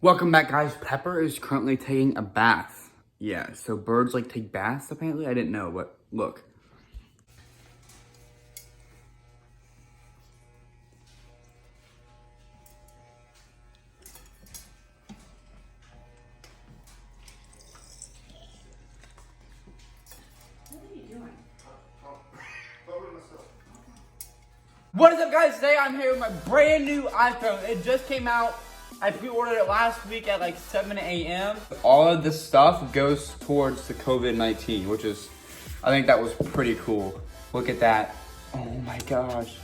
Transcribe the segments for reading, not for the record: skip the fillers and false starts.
Welcome back, guys. Pepper is currently taking a bath. Yeah, so birds like take baths apparently. I didn't know, but look. What is up, guys? Today I'm here with my brand new iPhone. It just came out. I pre-ordered it last week at like 7 a.m. All of this stuff goes towards the COVID-19, which is, I think that was pretty cool. Look at that. Oh my gosh.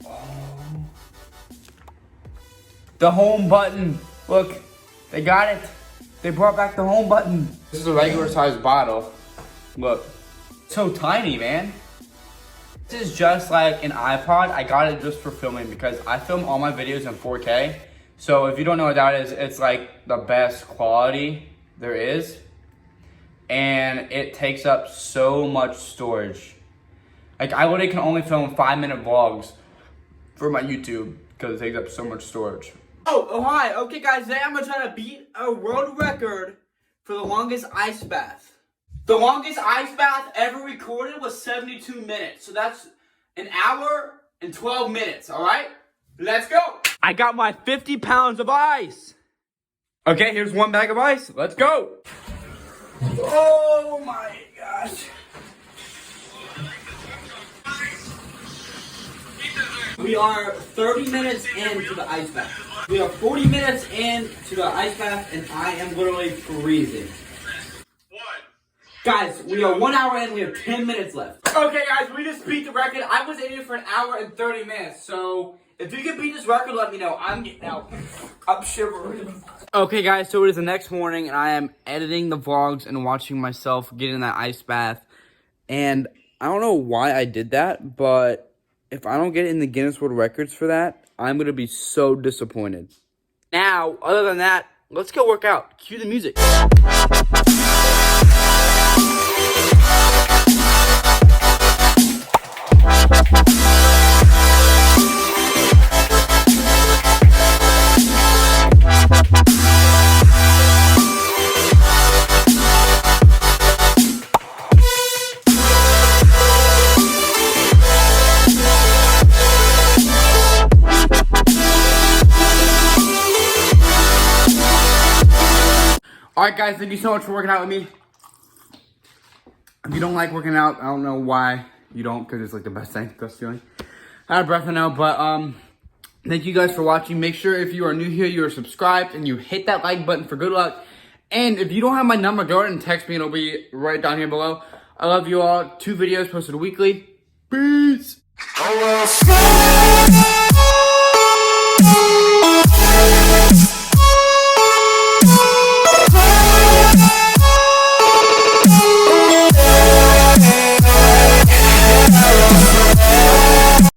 Oh. The home button. Look, they got it. They brought back the home button. This is a regular size bottle. Look, so tiny, man. This is just like an iPod. I got it just for filming because I film all my videos in 4K. So if you don't know what that is, it's like the best quality there is. And it takes up so much storage. Like I literally can only film 5-minute vlogs for my YouTube because it takes up so much storage. Oh, hi. Okay, guys, today I'm gonna try to beat a world record for the longest ice bath. The longest ice bath ever recorded was 72 minutes. So that's an hour and 12 minutes, all right? Let's go. I got my 50 pounds of ice. Okay, here's one bag of ice. Let's go. Oh my gosh. We are 30 minutes into the ice bath. We are 40 minutes into the ice bath and I am literally freezing. Guys, we are 1 hour in, we have 10 minutes left. Okay guys, we just beat the record. I was in here for an hour and 30 minutes. So, if you can beat this record, let me know. I'm getting out. I'm shivering. Okay guys, so it is the next morning and I am editing the vlogs and watching myself get in that ice bath. And I don't know why I did that, but if I don't get in the Guinness World Records for that, I'm going to be so disappointed. Now, other than that, let's go work out. Cue the music. Alright guys, thank you so much for working out with me. If you don't like working out, I don't know why you don't, because it's like the best thing, best feeling. Out of breath I know, but thank you guys for watching. Make sure if you are new here, you are subscribed and you hit that like button for good luck. And if you don't have my number, go ahead and text me. It'll be right down here below. I love you all. 2 videos posted weekly. Peace.